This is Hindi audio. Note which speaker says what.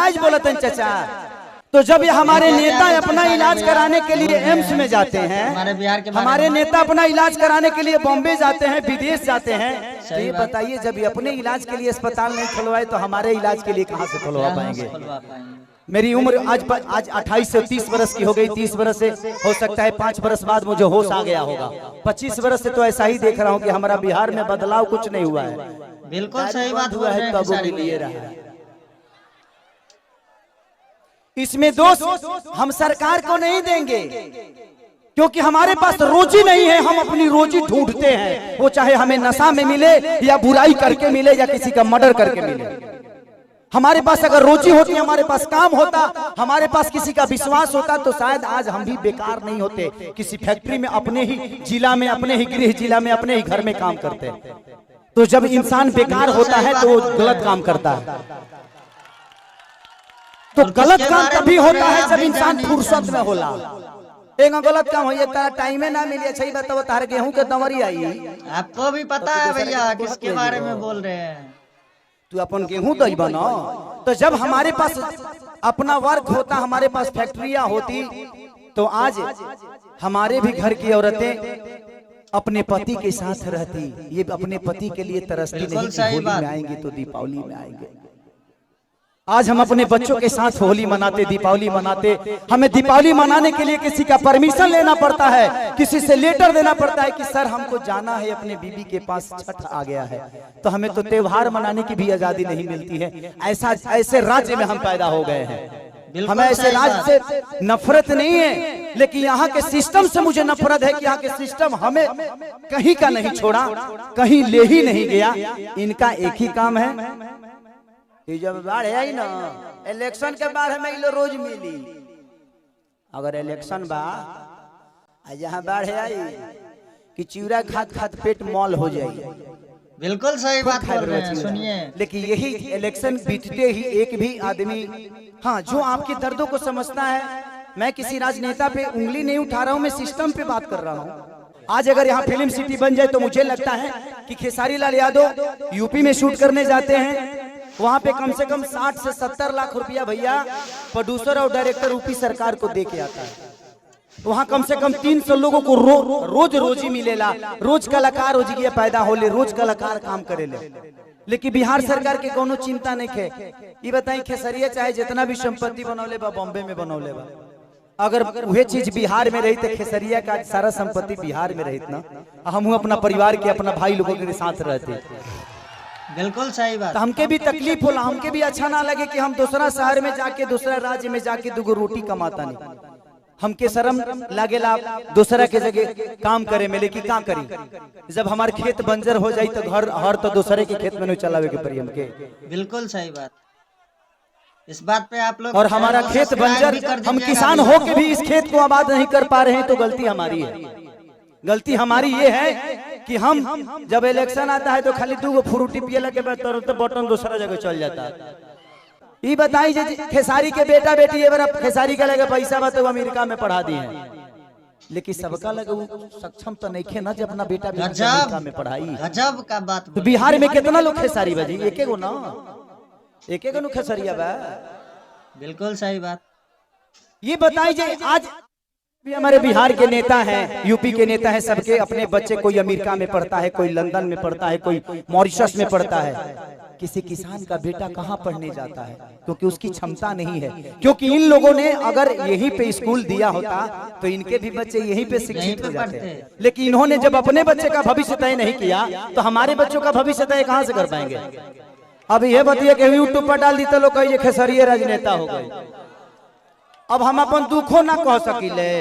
Speaker 1: नाजायज बोलते हैं चाचा। तो जब ये हमारे नेता अपना इलाज कराने के लिए एम्स में जाते हैं, हमारे नेता अपना इलाज कराने के लिए बॉम्बे जाते हैं, विदेश जाते हैं, तो ये बताइए जब ये अपने इलाज के लिए अस्पताल नहीं खुलवाए तो हमारे इलाज के लिए कहाँ से खुलवा पाएंगे। मेरी उम्र आज 28 से 30 बरस की हो गई। 30 बरस से हो सकता है 5 बरस बाद मुझे होश आ गया होगा। 25 बरस से तो ऐसा ही देख रहा हूँ कि हमारा बिहार में बदलाव कुछ नहीं हुआ है।
Speaker 2: बिल्कुल सही बात
Speaker 1: हुआ है तब लिए रहा है। इसमें दोष हम सरकार को नहीं देंगे, क्योंकि हमारे पास रोजी नहीं है। हम अपनी रोजी ढूंढते हैं, वो चाहे हमें नशा में मिले या बुराई करके मिले या किसी का मर्डर करके मिले। हमारे पास अगर रोजी होती, हमारे पास काम होता, हमारे पास किसी का विश्वास होता, तो शायद आज हम भी बेकार नहीं होते। किसी फैक्ट्री में अपने ही जिला में, अपने ही गृह जिला में, अपने ही घर में काम करते। तो जब इंसान बेकार होता है तो वो गलत काम करता है। तो गलत काम तभी होता है जब इंसान फुर्सत में होला। एक गलत काम हो तारा टाइम ना मिले। अच्छा बताओ, तार गेहूं के दवरी आई,
Speaker 2: आपको भी पता है भैया किसके बारे में बोल रहे हैं।
Speaker 1: तू अपन गेहूं दही बना। तो जब हमारे पास अपना वर्क होता, हमारे पास फैक्ट्रियां होती, तो आज हमारे भी घर की औरतें अपने पति के साथ रहती। ये अपने पति के लिए तरसती नहीं कि होली में आएंगे तो दीपावली में आएंगे। आज हम अपने बच्चों के साथ होली मनाते, दीपावली मनाते। हमें दीपावली मनाने के लिए किसी का परमिशन लेना पड़ता है, किसी से लेटर देना पड़ता है कि सर हमको जाना है अपने बीबी के पास, छठ आ गया है। तो हमें तो त्योहार मनाने की भी आजादी नहीं मिलती है। ऐसे राज्य में हम पैदा हो गए हैं। हमें ऐसे राज्य से नफरत नहीं है, लेकिन यहाँ के सिस्टम से मुझे नफरत है कि यहाँ के सिस्टम हमें कहीं का नहीं छोड़ा, कहीं ले ही नहीं गया। इनका एक ही काम है, जब बाढ़ आई ना, इलेक्शन के बाढ़ में लो रोज मिली। अगर इलेक्शन बा जहाँ बाढ़ आई कि चिवड़ा खात खात पेट मॉल हो जाए।
Speaker 2: बिल्कुल सही बात बोल रहे हैं, सुनिए।
Speaker 1: लेकिन यही इलेक्शन बीतते ही एक भी आदमी, हाँ, जो आपके दर्दों को समझता है। मैं किसी राजनेता पे उंगली नहीं उठा रहा हूँ, मैं सिस्टम पे बात कर रहा हूँ। आज अगर यहाँ फिल्म सिटी बन जाए तो मुझे लगता है कि खेसारी लाल यादव यूपी में शूट करने जाते हैं, वहां पे कम से कम 60 से 70 लाख रुपया भैया प्रोड्यूसर और डायरेक्टर यूपी सरकार को दे के आता है। वहां कम से कम 300 लोगों को रोज रोजी मिलेला। रोज कलाकार रोजी पैदा होले, रोज कलाकार काम करेले। लेकिन बिहार सरकार के कोनो चिंता नहीं है। ये बताई खेसरिया चाहे जितना भी संपत्ति बनौले बा बॉम्बे में बनौले बा, अगर वह चीज बिहार में रही तो खेसरिया का सारा संपत्ति बिहार में रही ना, हम अपना परिवार के, अपना भाई लोगों के साथ रहते।
Speaker 2: बिल्कुल सही बात।
Speaker 1: तो हमके भी तकलीफ होला, हमके भी अच्छा ना लगे कि हम दूसरा शहर में जाके, दूसरा राज्य में जाके दुगो रोटी कमाता नहीं। हमके शर्म लागेला दूसरा के जगह काम करे में, लेकिन क्या करी जब हमारे खेत बंजर हो जाए तो घर हर तो दूसरे के खेत में नहीं चलावे के पड़ी हमके।
Speaker 2: बिल्कुल सही बात। इस बात पे आप लोग,
Speaker 1: और हमारा खेत बंजर, हम किसान हो के भी इस खेत को आबाद नहीं कर पा रहे हैं, तो गलती हमारी है। गलती हमारी ये है कि हम जब इलेक्शन आता है तो खाली 2 फ्रूटी पिए लगे तुरंत बटन दूसरा जगह चल जाता है। ये बताई खेसारी के बेटा बेटी ये बार खेसारी का लगे पैसा बा तो अमेरिका में पढ़ा दिए, लेकिन सबका लगे सक्षम तो नहीं खे ना जब अपना बेटा अमेरिका में पढ़ाई।
Speaker 2: गजब का बात।
Speaker 1: तो बिहार में कितना लोग खेसारी बजी, एक गो ना, एक गो खेसरिया बा।
Speaker 2: बिल्कुल सही बात।
Speaker 1: ये बताई आज भी हमारे बिहार के नेता हैं, यूपी के नेता हैं, सबके अपने बच्चे, कोई अमेरिका में पढ़ता है, कोई लंदन में पढ़ता है, कोई मॉरिशस में पढ़ता है। किसी किसान का बेटा कहाँ पढ़ने जाता है, क्योंकि उसकी क्षमता नहीं है। क्योंकि इन लोगों ने अगर यहीं पे स्कूल दिया होता तो इनके भी बच्चे यहीं पे शिक्षित हो जाते। लेकिन इन्होंने जब अपने बच्चे का भविष्य तय नहीं किया तो हमारे बच्चों का भविष्य तय कहाँ से कर पाएंगे। अब ये बताइए कि यूट्यूब पर डाल दी तो लोग कहिए खेसरिया राजनेता हो गए। अब हम अपन दुखों ना कह सकिले।